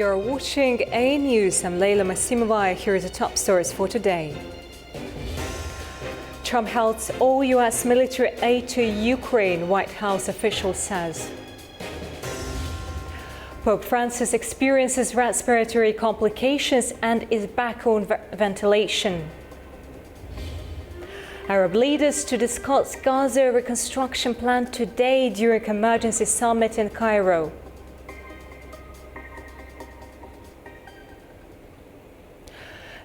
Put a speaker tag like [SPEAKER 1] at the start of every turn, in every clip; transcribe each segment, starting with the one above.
[SPEAKER 1] You're watching A News. I'm Leila Masimova. Here are the top stories for today. Trump halts all U.S. military aid to Ukraine, White House official says. Pope Francis experiences respiratory complications and is back on ventilation. Arab leaders to discuss Gaza reconstruction plan today during emergency summit in Cairo.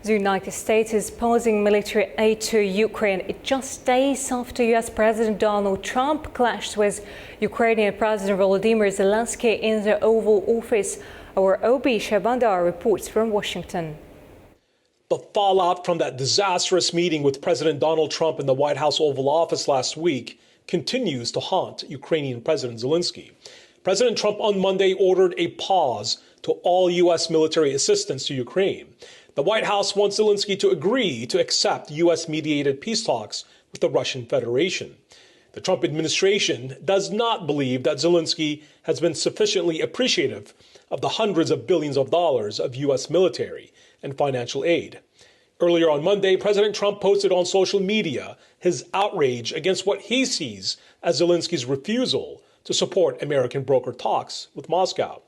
[SPEAKER 1] The United States is pausing military aid to Ukraine. It just days after U.S. President Donald Trump clashed with Ukrainian President Volodymyr Zelensky in the Oval Office. Our Obi Shabandar reports from Washington.
[SPEAKER 2] The fallout from that disastrous meeting with President Donald Trump in the White House Oval Office last week continues to haunt Ukrainian President Zelensky. President Trump on Monday ordered a pause to all U.S. military assistance to Ukraine. The White House wants Zelensky to agree to accept U.S.-mediated peace talks with the Russian Federation. The Trump administration does not believe that Zelensky has been sufficiently appreciative of the hundreds of billions of dollars of U.S. military and financial aid. Earlier on Monday, President Trump posted on social media his outrage against what he sees as Zelensky's refusal to support American brokered talks with Moscow.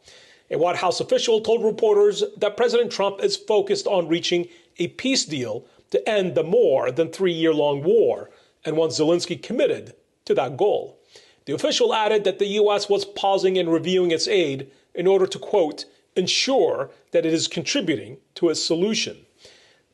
[SPEAKER 2] A White House official told reporters that President Trump is focused on reaching a peace deal to end the more than 3-year-long war and wants Zelensky committed to that goal. The official added that the U.S. was pausing and reviewing its aid in order to, quote, ensure that it is contributing to a solution.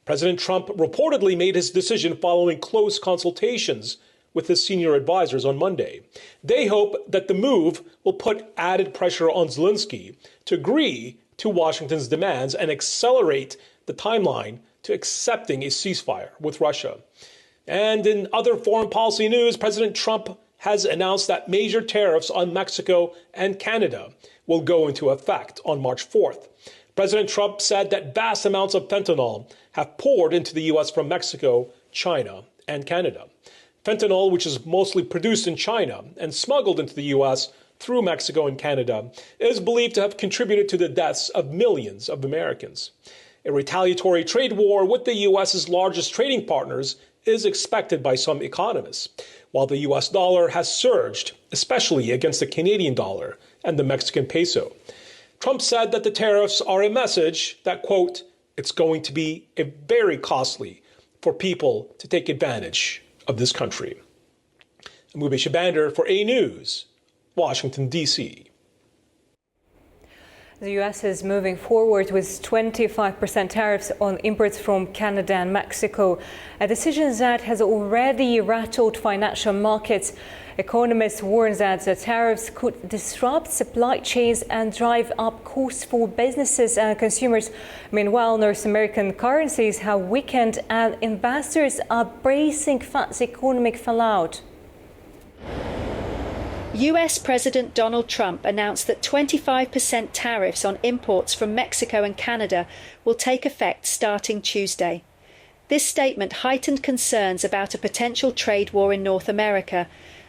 [SPEAKER 2] President Trump reportedly made his decision following close consultations with his senior advisors on Monday. They hope that the move will put added pressure on Zelensky to agree to Washington's demands and accelerate the timeline to accepting a ceasefire with Russia. And in other foreign policy news, President Trump has announced that major tariffs on Mexico and Canada will go into effect on March 4th. President Trump said that vast amounts of fentanyl have poured into the U.S. from Mexico, China, and Canada. Fentanyl, which is mostly produced in China and smuggled into the U.S. through Mexico and Canada, is believed to have contributed to the deaths of millions of Americans. A retaliatory trade war with the U.S.'s largest trading partners is expected by some economists, while the U.S. dollar has surged, especially against the Canadian dollar and the Mexican peso. Trump said that the tariffs are a message that, quote, it's going to be very costly for people to take advantage of this country. I'm Uwe Shabander for A News, Washington, D.C.
[SPEAKER 1] The U.S. is moving forward with 25% tariffs on imports from Canada and Mexico, a decision that has already rattled financial markets. Economists warn that the tariffs could disrupt supply chains and drive up costs for businesses and consumers. Meanwhile, North American currencies have weakened and investors are bracing for economic fallout.
[SPEAKER 3] US President Donald Trump announced that 25% tariffs on imports from Mexico and Canada will take effect starting Tuesday. This statement heightened concerns about a potential trade war in North America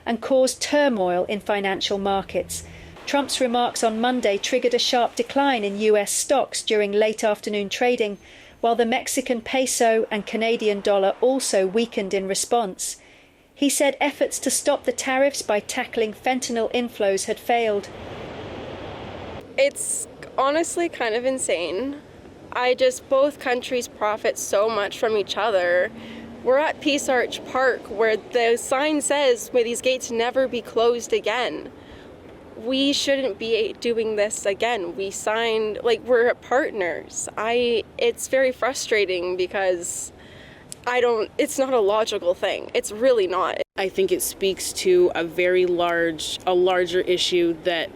[SPEAKER 3] and caused turmoil in financial markets. Trump's remarks on Monday triggered a sharp decline in US stocks during late afternoon trading, while the Mexican peso and Canadian dollar also weakened in response. He said efforts to stop the tariffs by tackling fentanyl inflows had failed.
[SPEAKER 4] It's honestly kind of insane. Both countries profit so much from each other. We're at Peace Arch Park where the sign says, may these gates never be closed again. We shouldn't be doing this again. We signed, we're partners. It's very frustrating because it's not a logical thing. It's really not.
[SPEAKER 5] I think it speaks to a larger issue that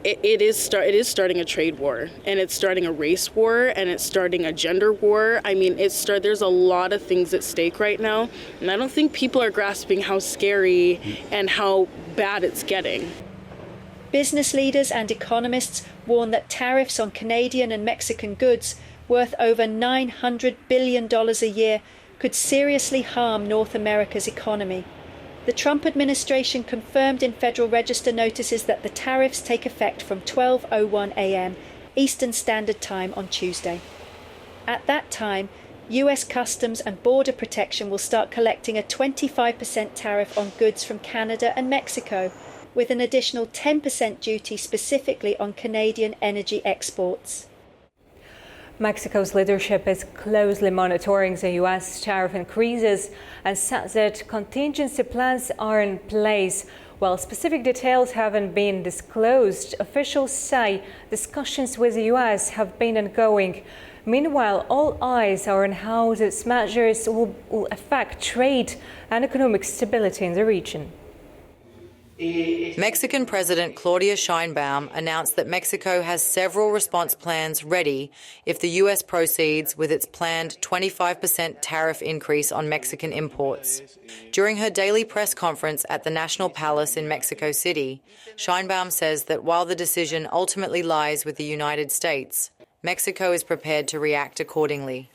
[SPEAKER 5] it is starting a trade war, and it's starting a race war, and it's starting a gender war. I mean, there's a lot of things at stake right now, and I don't think people are grasping how scary and how bad it's getting.
[SPEAKER 3] Business leaders and economists warn that tariffs on Canadian and Mexican goods worth over $900 billion a year could seriously harm North America's economy. The Trump administration confirmed in Federal Register notices that the tariffs take effect from 12:01 a.m. Eastern Standard Time on Tuesday. At that time, US Customs and Border Protection will start collecting a 25% tariff on goods from Canada and Mexico, with an additional 10% duty specifically on Canadian energy exports.
[SPEAKER 1] Mexico's leadership is closely monitoring the U.S. tariff increases and says that contingency plans are in place. While specific details haven't been disclosed, officials say discussions with the U.S. have been ongoing. Meanwhile, all eyes are on how these measures will affect trade and economic stability in the region.
[SPEAKER 6] Mexican President Claudia Sheinbaum announced that Mexico has several response plans ready if the U.S. proceeds with its planned 25% tariff increase on Mexican imports. During her daily press conference at the National Palace in Mexico City, Sheinbaum says that while the decision ultimately lies with the United States, Mexico is prepared to react accordingly.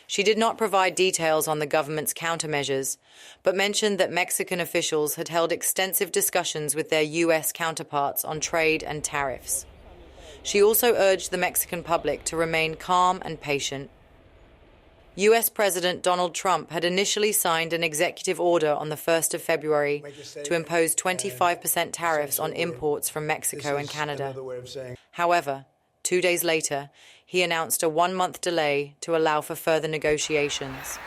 [SPEAKER 6] She did not provide details on the government's countermeasures, but mentioned that Mexican officials had held extensive discussions with their U.S. counterparts on trade and tariffs. She also urged the Mexican public to remain calm and patient. U.S. President Donald Trump had initially signed an executive order on the 1st of February to impose 25% tariffs on imports from Mexico and Canada. However, 2 days later, he announced a one-month delay to allow for further negotiations.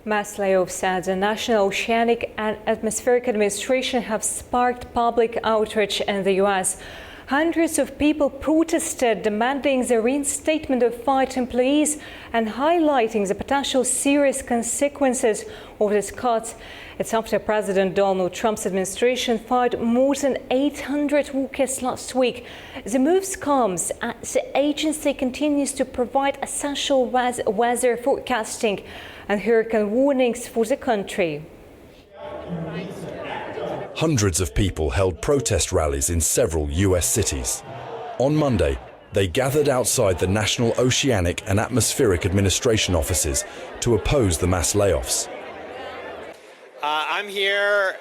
[SPEAKER 1] Mass layoffs at the National Oceanic and Atmospheric Administration have sparked public outrage in the U.S. Hundreds of people protested, demanding the reinstatement of fired employees and highlighting the potential serious consequences of this cut. It's after President Donald Trump's administration fired more than 800 workers last week. The move comes as the agency continues to provide essential weather forecasting and hurricane warnings for the country.
[SPEAKER 7] Hundreds of people held protest rallies in several US cities. On Monday, they gathered outside the National Oceanic and Atmospheric Administration offices to oppose the mass layoffs.
[SPEAKER 8] I'm here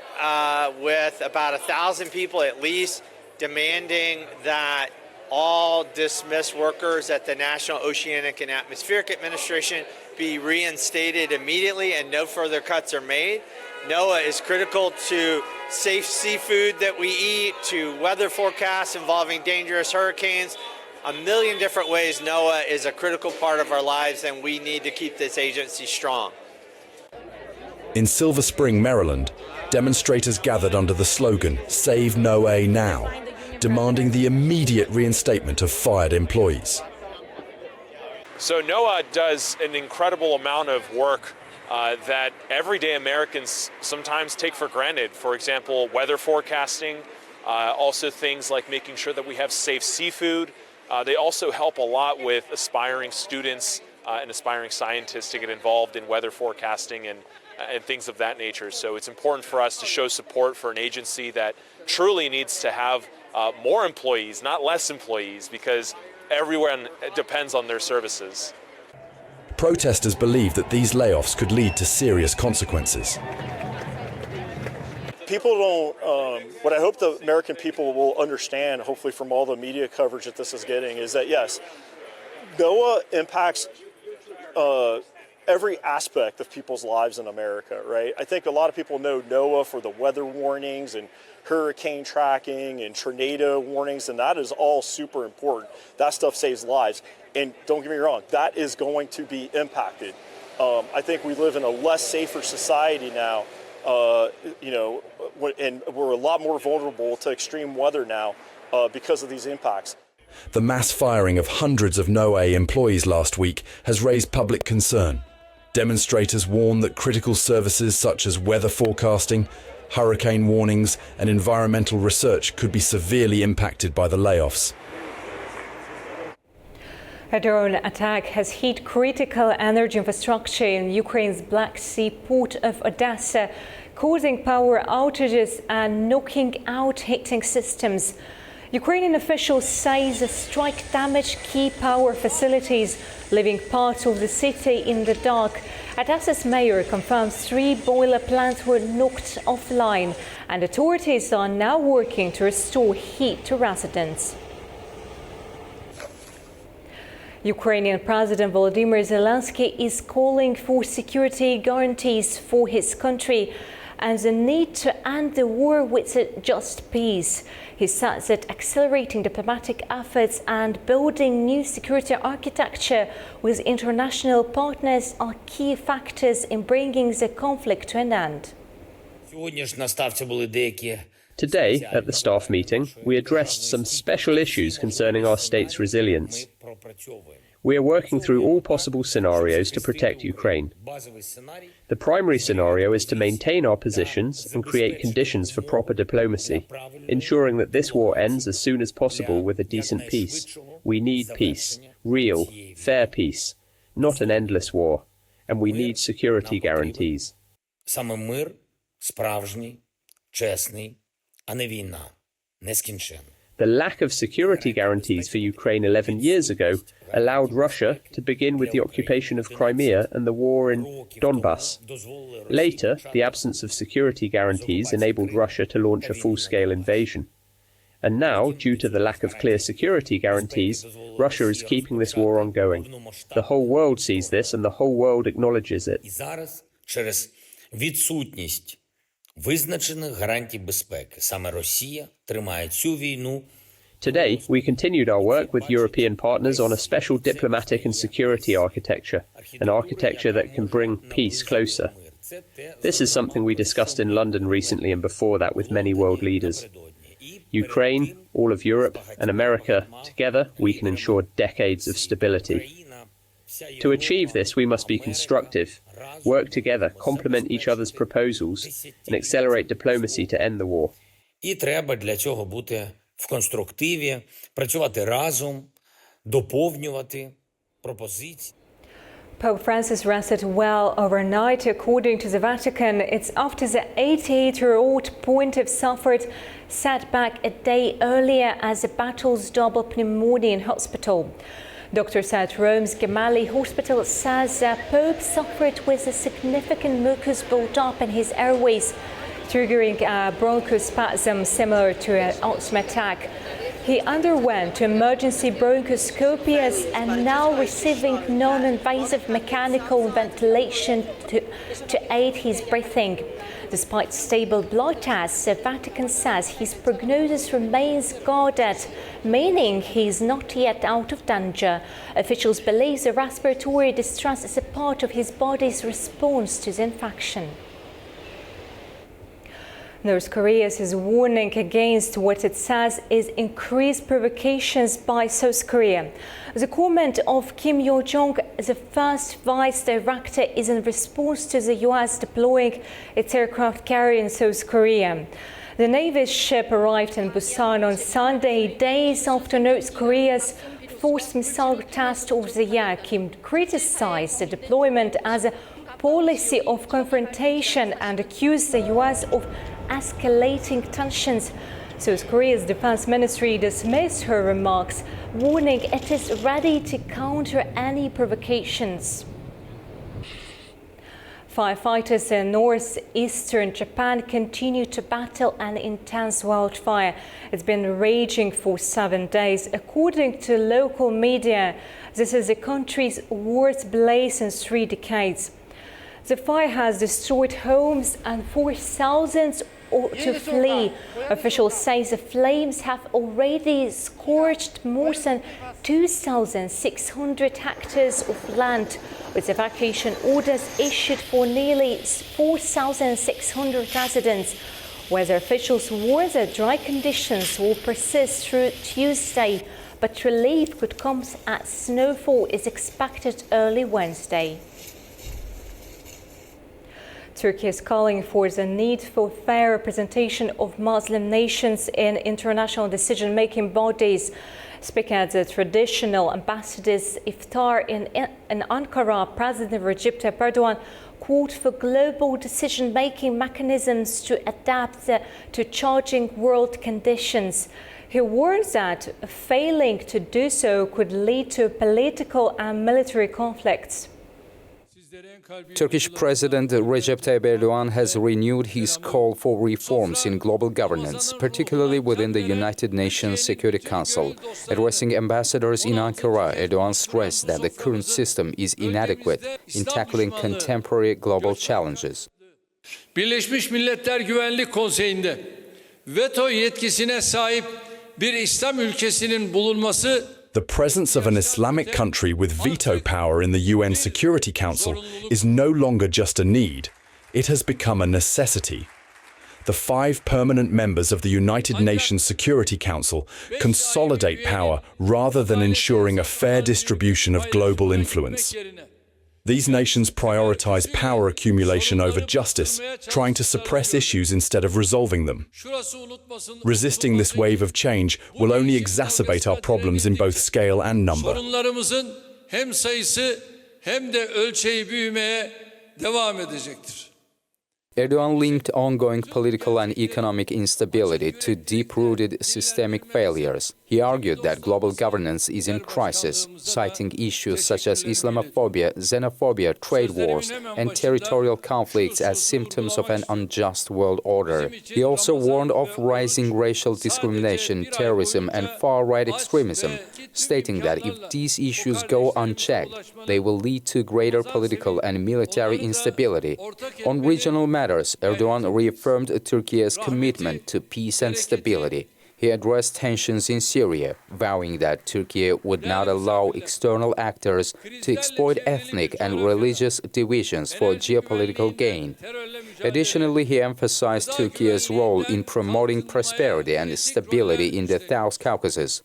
[SPEAKER 8] with about 1,000 people at least, demanding that all dismissed workers at the National Oceanic and Atmospheric Administration be reinstated immediately and no further cuts are made. NOAA is critical to safe seafood that we eat, to weather forecasts involving dangerous hurricanes. A million different ways NOAA is a critical part of our lives, and we need to keep this agency strong.
[SPEAKER 7] In Silver Spring, Maryland, demonstrators gathered under the slogan, "Save NOAA Now," demanding the immediate reinstatement of fired employees.
[SPEAKER 9] So NOAA does an incredible amount of work that everyday Americans sometimes take for granted. For example, weather forecasting, also things like making sure that we have safe seafood. They also help a lot with aspiring students and aspiring scientists to get involved in weather forecasting and things of that nature. So it's important for us to show support for an agency that truly needs to have more employees, not less employees, because everyone depends on their services.
[SPEAKER 7] Protesters believe that these layoffs could lead to serious consequences.
[SPEAKER 10] People don't, what I hope the American people will understand, hopefully from all the media coverage that this is getting, is that yes, NOAA impacts every aspect of people's lives in America, right? I think a lot of people know NOAA for the weather warnings and hurricane tracking and tornado warnings, and that is all super important. That stuff saves lives. And don't get me wrong, that is going to be impacted. I think we live in a less safer society now, and we're a lot more vulnerable to extreme weather now because of these impacts.
[SPEAKER 7] The mass firing of hundreds of NOAA employees last week has raised public concern. Demonstrators warn that critical services such as weather forecasting, hurricane warnings, and environmental research could be severely impacted by the layoffs.
[SPEAKER 1] A drone attack has hit critical energy infrastructure in Ukraine's Black Sea port of Odessa, causing power outages and knocking out heating systems. Ukrainian officials say the strike damaged key power facilities, leaving parts of the city in the dark. Odessa's mayor confirms 3 boiler plants were knocked offline, and authorities are now working to restore heat to residents. Ukrainian President Volodymyr Zelensky is calling for security guarantees for his country and the need to end the war with a just peace. He says that accelerating diplomatic efforts and building new security architecture with international partners are key factors in bringing the conflict to an end.
[SPEAKER 11] Today, at the staff meeting, we addressed some special issues concerning our state's resilience. We are working through all possible scenarios to protect Ukraine. The primary scenario is to maintain our positions and create conditions for proper diplomacy, ensuring that this war ends as soon as possible with a decent peace. We need peace, real, fair peace, not an endless war, and we need security guarantees.
[SPEAKER 12] Саме мир справжній, чесний, а не війна, нескінченна.
[SPEAKER 11] The lack of security guarantees for Ukraine 11 years ago allowed Russia to begin with the occupation of Crimea and the war in Donbass. Later, the absence of security guarantees enabled Russia to launch a full-scale invasion. And now, due to the lack of clear security guarantees, Russia is keeping this war ongoing. The whole world sees this and the whole world acknowledges it.
[SPEAKER 12] І зараз, через відсутність визначених гарантій безпеки, саме Росія тримає цю війну.
[SPEAKER 11] Today, we continued our work with European partners on a special diplomatic and security architecture, an architecture that can bring peace closer. This is something we discussed in London recently and before that with many world leaders. Ukraine, all of Europe, and America, together, we can ensure decades of stability. To achieve this, we must be constructive, work together, complement each other's proposals, and accelerate diplomacy to end the war.
[SPEAKER 12] І треба для цього бути в конструктиві, працювати разом, доповнювати пропозиції.
[SPEAKER 1] Pope Francis rested well overnight. According to the Vatican, it's after the 88-year-old pontiff suffered setback a day earlier as he battles double pneumonia in hospital. Doctors at Rome's Gemelli Hospital says the Pope suffered with a significant mucus build-up in his airways, triggering a bronchospasm similar to an asthma attack. He underwent emergency bronchoscopies and now receiving non-invasive mechanical ventilation to aid his breathing. Despite stable blood tests, the Vatican says his prognosis remains guarded, meaning he is not yet out of danger. Officials believe the respiratory distress is a part of his body's response to the infection. North Korea is warning against what it says is increased provocations by South Korea. The comment of Kim Yo-jong, the first vice director, is in response to the U.S. deploying its aircraft carrier in South Korea. The Navy's ship arrived in Busan on Sunday, days after North Korea's forced missile test of the year. Kim criticized the deployment as a policy of confrontation and accused the U.S. of escalating tensions. South Korea's defense ministry dismissed her remarks, warning it is ready to counter any provocations. Firefighters in northeastern Japan continue to battle an intense wildfire. It's been raging for 7 days. According to local media, this is the country's worst blaze in 3 decades. The fire has destroyed homes and forced thousands to flee. Officials say the flames have already scorched more than 2,600 hectares of land, with evacuation orders issued for nearly 4,600 residents. Weather officials warn that dry conditions will persist through Tuesday, but relief could come as snowfall is expected early Wednesday. Turkey is calling for the need for fair representation of Muslim nations in international decision-making bodies. Speaking at the traditional ambassador's iftar in Ankara, President Recep Tayyip Erdogan called for global decision-making mechanisms to adapt to changing world conditions. He warns that failing to do so could lead to political and military conflicts.
[SPEAKER 13] Turkish President Recep Tayyip Erdogan has renewed his call for reforms in global governance, particularly within the United Nations Security Council. Addressing ambassadors in Ankara, Erdogan stressed that the current system is inadequate in tackling contemporary global challenges.
[SPEAKER 14] Birleşmiş Milletler Güvenlik Konseyi'nde veto yetkisine sahip bir İslam ülkesinin bulunması
[SPEAKER 7] The presence of an Islamic country with veto power in the UN Security Council is no longer just a need, it has become a necessity. The 5 permanent members of the United Nations Security Council consolidate power rather than ensuring a fair distribution of global influence. These nations prioritize power accumulation over justice, trying to suppress issues instead of resolving them. Resisting this wave of change will only exacerbate our problems in both scale and number.
[SPEAKER 14] Sorunlarımızın hem sayısı hem de ölçeği büyümeye devam edecektir.
[SPEAKER 13] Erdogan linked ongoing political and economic instability to deep-rooted systemic failures. He argued that global governance is in crisis, citing issues such as Islamophobia, xenophobia, trade wars, and territorial conflicts as symptoms of an unjust world order. He also warned of rising racial discrimination, terrorism, and far-right extremism, stating that if these issues go unchecked, they will lead to greater political and military instability. On regional matters, Erdogan reaffirmed Turkey's commitment to peace and stability. He addressed tensions in Syria, vowing that Turkey would not allow external actors to exploit ethnic and religious divisions for geopolitical gain. Additionally, he emphasized Turkey's role in promoting prosperity and stability in the South Caucasus.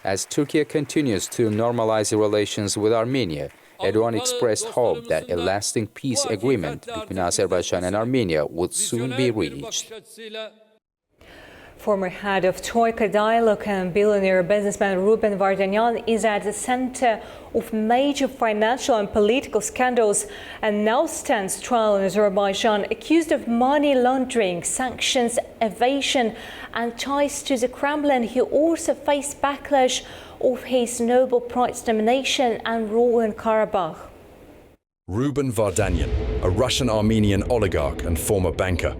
[SPEAKER 13] As Turkey continues to normalize relations with Armenia, Erdogan expressed hope that a lasting peace agreement between Azerbaijan and Armenia would soon be reached.
[SPEAKER 1] Former head of Troika Dialogue and billionaire businessman Ruben Vardanyan is at the center of major financial and political scandals and now stands trial in Azerbaijan, accused of money laundering, sanctions, evasion and ties to the Kremlin. He also faced backlash of his Nobel Prize nomination and role in Karabakh.
[SPEAKER 7] Ruben Vardanyan, a Russian-Armenian oligarch and former banker.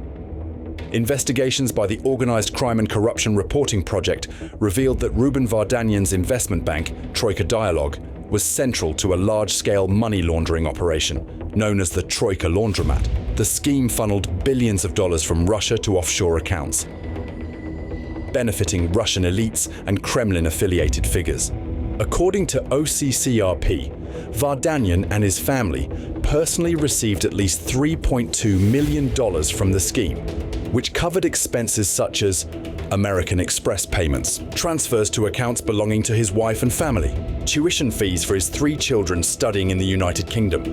[SPEAKER 7] Investigations by the Organized Crime and Corruption Reporting Project revealed that Ruben Vardanyan's investment bank, Troika Dialogue, was central to a large-scale money laundering operation known as the Troika Laundromat. The scheme funneled billions of dollars from Russia to offshore accounts, benefiting Russian elites and Kremlin-affiliated figures. According to OCCRP, Vardanyan and his family personally received at least $3.2 million from the scheme, which covered expenses such as American Express payments, transfers to accounts belonging to his wife and family, tuition fees for his 3 children studying in the United Kingdom.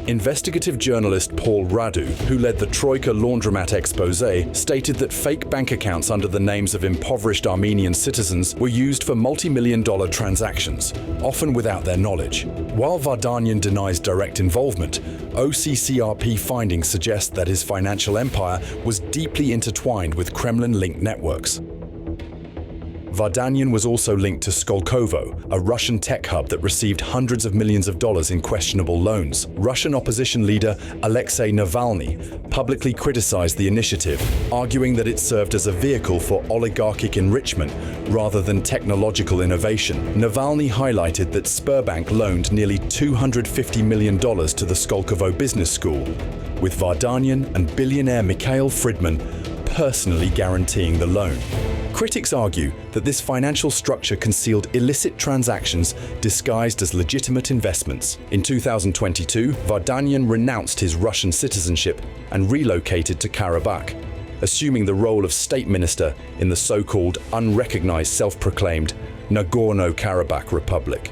[SPEAKER 7] Investigative journalist Paul Radu, who led the Troika Laundromat exposé, stated that fake bank accounts under the names of impoverished Armenian citizens were used for multi-million-dollar transactions, often without their knowledge. While Vardanyan denies direct involvement, OCCRP findings suggest that his financial empire was deeply intertwined with Kremlin-linked networks. Vardanyan was also linked to Skolkovo, a Russian tech hub that received hundreds of millions of dollars in questionable loans. Russian opposition leader Alexei Navalny publicly criticized the initiative, arguing that it served as a vehicle for oligarchic enrichment rather than technological innovation. Navalny highlighted that Sberbank loaned nearly $250 million to the Skolkovo Business School, with Vardanyan and billionaire Mikhail Fridman personally guaranteeing the loan. Critics argue that this financial structure concealed illicit transactions disguised as legitimate investments. In 2022, Vardanyan renounced his Russian citizenship and relocated to Karabakh, assuming the role of state minister in the so-called unrecognized self-proclaimed Nagorno-Karabakh Republic.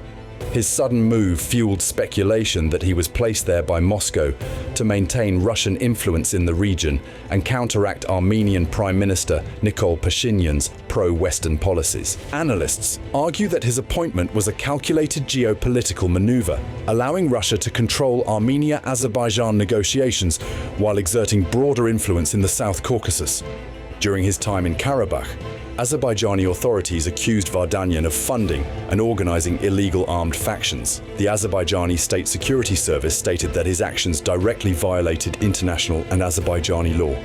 [SPEAKER 7] His sudden move fueled speculation that he was placed there by Moscow to maintain Russian influence in the region and counteract Armenian Prime Minister Nikol Pashinyan's pro-Western policies. Analysts argue that his appointment was a calculated geopolitical maneuver, allowing Russia to control Armenia-Azerbaijan negotiations while exerting broader influence in the South Caucasus. During his time in Karabakh, Azerbaijani authorities accused Vardanyan of funding and organizing illegal armed factions. The Azerbaijani State Security Service stated that his actions directly violated international and Azerbaijani law.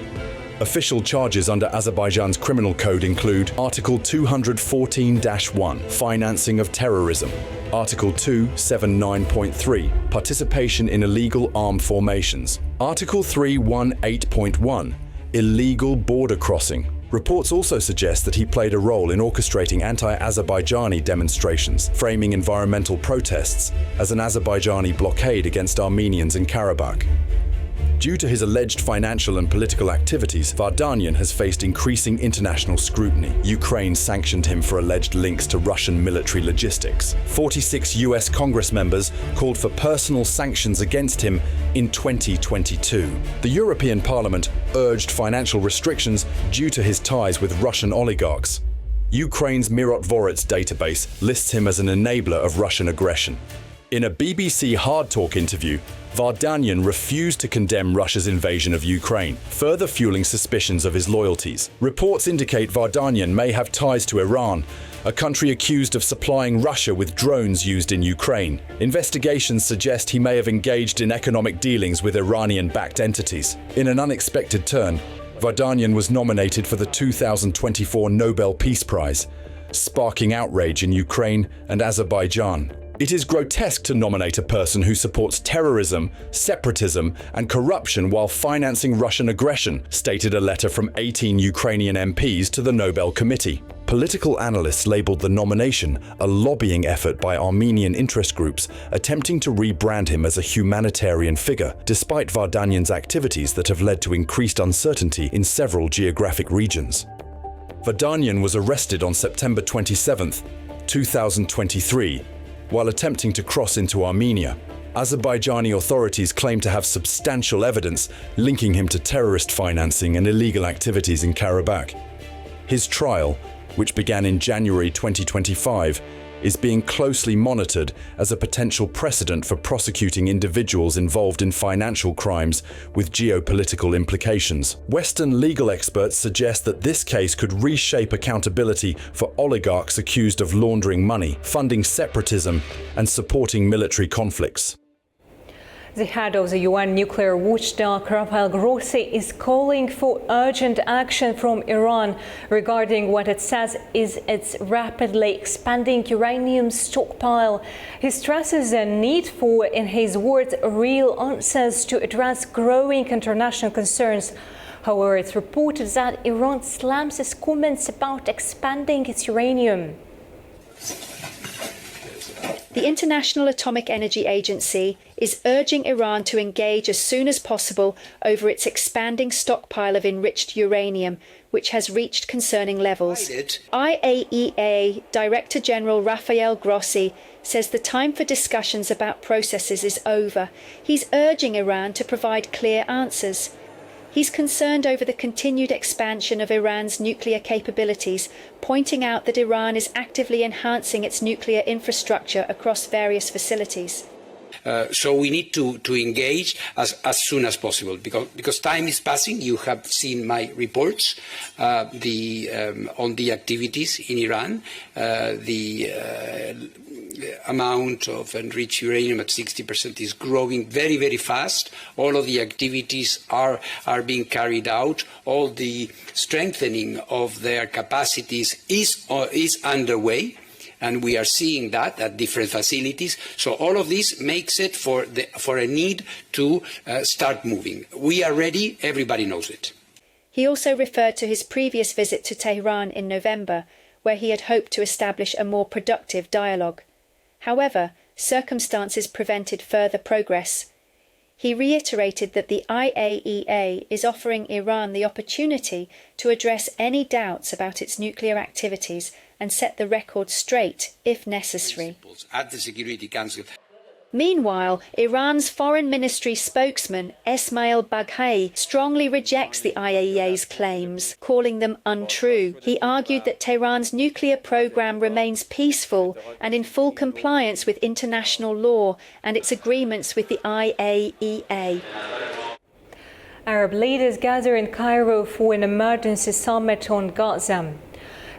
[SPEAKER 7] Official charges under Azerbaijan's criminal code include Article 214-1, financing of terrorism, Article 279.3, participation in illegal armed formations, Article 318.1, illegal border crossing. Reports also suggest that he played a role in orchestrating anti-Azerbaijani demonstrations, framing environmental protests as an Azerbaijani blockade against Armenians in Karabakh. Due to his alleged financial and political activities, Vardanyan has faced increasing international scrutiny. Ukraine sanctioned him for alleged links to Russian military logistics. 46 US Congress members called for personal sanctions against him in 2022. The European Parliament urged financial restrictions due to his ties with Russian oligarchs. Ukraine's Mirotvorets database lists him as an enabler of Russian aggression. In a BBC Hard Talk interview, Vardanyan refused to condemn Russia's invasion of Ukraine, further fueling suspicions of his loyalties. Reports indicate Vardanyan may have ties to Iran, a country accused of supplying Russia with drones used in Ukraine. Investigations suggest he may have engaged in economic dealings with Iranian-backed entities. In an unexpected turn, Vardanyan was nominated for the 2024 Nobel Peace Prize, sparking outrage in Ukraine and Azerbaijan. It is grotesque to nominate a person who supports terrorism, separatism, and corruption while financing Russian aggression, stated a letter from 18 Ukrainian MPs to the Nobel Committee. Political analysts labeled the nomination a lobbying effort by Armenian interest groups attempting to rebrand him as a humanitarian figure, despite Vardanyan's activities that have led to increased uncertainty in several geographic regions. Vardanyan was arrested on September 27, 2023, while attempting to cross into Armenia. Azerbaijani authorities claim to have substantial evidence linking him to terrorist financing and illegal activities in Karabakh. His trial, which began in January 2025, is being closely monitored as a potential precedent for prosecuting individuals involved in financial crimes with geopolitical implications. Western legal experts suggest that this case could reshape accountability for oligarchs accused of laundering money, funding separatism, and supporting military conflicts.
[SPEAKER 1] The head of the UN nuclear watchdog, Rafael Grossi, is calling for urgent action from Iran regarding what it says is its rapidly expanding uranium stockpile. He stresses the need for, in his words, real answers to address growing international concerns. However, it's reported that Iran slams its comments about expanding its uranium.
[SPEAKER 3] The International Atomic Energy Agency is urging Iran to engage as soon as possible over its expanding stockpile of enriched uranium, which has reached concerning levels. IAEA Director General Rafael Grossi says the time for discussions about processes is over. He's urging Iran to provide clear answers. He's concerned over the continued expansion of Iran's nuclear capabilities, pointing out that Iran is actively enhancing its nuclear infrastructure across various facilities.
[SPEAKER 15] So we need to engage as soon as possible because time is passing. You have seen my reports on the activities in Iran, the amount of enriched uranium at 60% is growing very, very fast. All of the activities are being carried out. All the strengthening of their capacities is underway. And we are seeing that at different facilities. So all of this makes it for a need to start moving. We are ready. Everybody knows it.
[SPEAKER 3] He also referred to his previous visit to Tehran in November, where he had hoped to establish a more productive dialogue. However, circumstances prevented further progress. He reiterated that the IAEA is offering Iran the opportunity to address any doubts about its nuclear activities and set the record straight if necessary.
[SPEAKER 15] At the Security Council.
[SPEAKER 3] Meanwhile, Iran's Foreign Ministry spokesman Esmail Baghai strongly rejects the IAEA's claims, calling them untrue. He argued that Tehran's nuclear program remains peaceful and in full compliance with international law and its agreements with the IAEA. Arab
[SPEAKER 1] leaders gather in Cairo for an emergency summit on Gaza.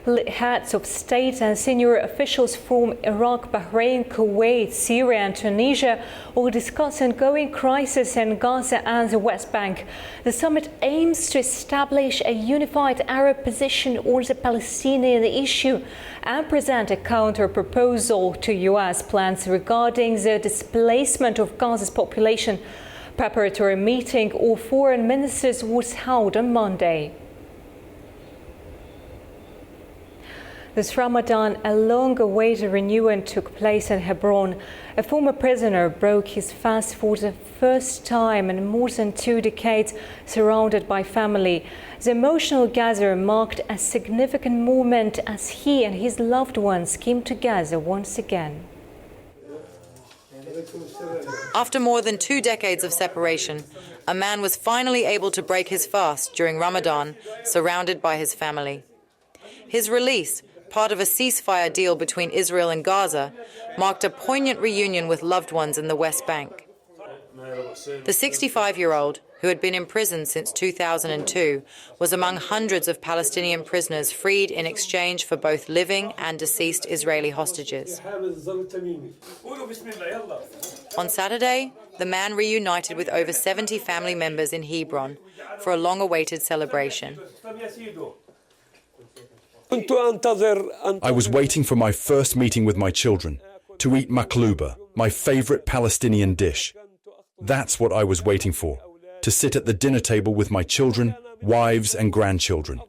[SPEAKER 1] Heads of state and senior officials from Iraq, Bahrain, Kuwait, Syria and Tunisia will discuss ongoing crisis in Gaza and the West Bank. The summit aims to establish a unified Arab position on the Palestinian issue and present a counter-proposal to U.S. plans regarding the displacement of Gaza's population. Preparatory meeting of foreign ministers was held on Monday. This Ramadan, a long-awaited renewal took place in Hebron. A former prisoner broke his fast for the first time in more than 2 decades, surrounded by family. The emotional gathering marked a significant moment as he and his loved ones came together once again.
[SPEAKER 6] After more than 2 decades of separation, a man was finally able to break his fast during Ramadan, surrounded by his family. His release, part of a ceasefire deal between Israel and Gaza, marked a poignant reunion with loved ones in the West Bank. The 65-year-old, who had been in prison since 2002, was among hundreds of Palestinian prisoners freed in exchange for both living and deceased Israeli hostages. On Saturday, the man reunited with over 70 family members in Hebron for a long-awaited celebration.
[SPEAKER 7] I was waiting for my first meeting with my children, to eat maklouba, my favorite Palestinian dish. That's what I was waiting for, to sit at the dinner table with my children, wives and grandchildren.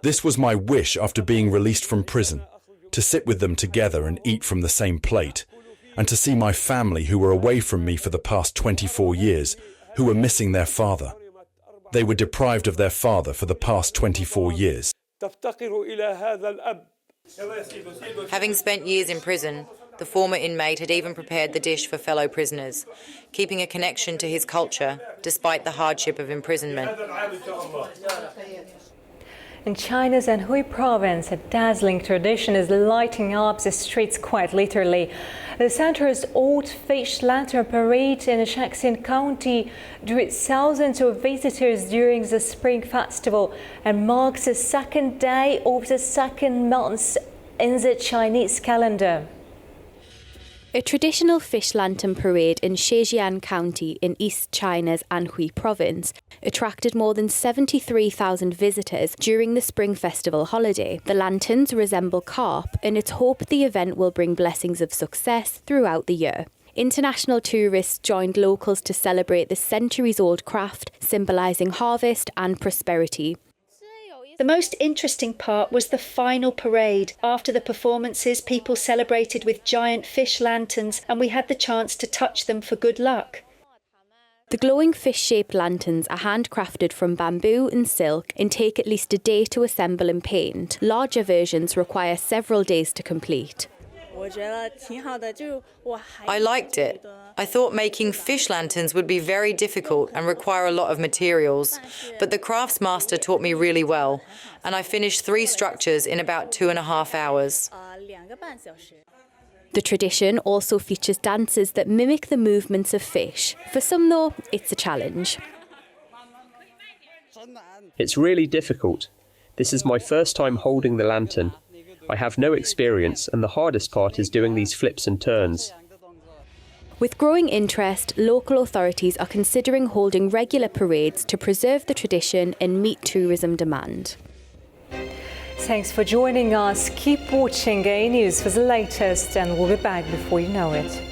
[SPEAKER 7] This was my wish after being released from prison, to sit with them together and eat from the same plate, and to see my family who were away from me for the past 24 years, who were missing their father. They were deprived of their father for the past 24 years.
[SPEAKER 6] Having spent years in prison, the former inmate had even prepared the dish for fellow prisoners, keeping a connection to his culture despite the hardship of imprisonment.
[SPEAKER 1] In China's Anhui province, a dazzling tradition is lighting up the streets quite literally. The center's Old Fish Lantern Parade in Shaanxi County drew thousands of visitors during the Spring Festival and marks the second day of the second month in the Chinese calendar.
[SPEAKER 16] A traditional fish lantern parade in Zhejiang County in East China's Anhui province attracted more than 73,000 visitors during the Spring Festival holiday. The lanterns resemble carp, and it's hoped the event will bring blessings of success throughout the year. International tourists joined locals to celebrate this centuries-old craft, symbolising harvest and prosperity.
[SPEAKER 3] The most interesting part was the final parade. After the performances, people celebrated with giant fish lanterns, and we had the chance to touch them for good luck.
[SPEAKER 16] The glowing fish-shaped lanterns are handcrafted from bamboo and silk and take at least a day to assemble and paint. Larger versions require several days to complete.
[SPEAKER 6] I liked it. I thought making fish lanterns would be very difficult and require a lot of materials, but the craftsmaster taught me really well, and I finished 3 structures in about 2.5 hours.
[SPEAKER 16] The tradition also features dances that mimic the movements of fish. For some, though, it's a challenge.
[SPEAKER 11] It's really difficult. This is my first time holding the lantern. I have no experience, and the hardest part is doing these flips and turns.
[SPEAKER 16] With growing interest, local authorities are considering holding regular parades to preserve the tradition and meet tourism demand.
[SPEAKER 1] Thanks for joining us. Keep watching A News for the latest, and we'll be back before you know it.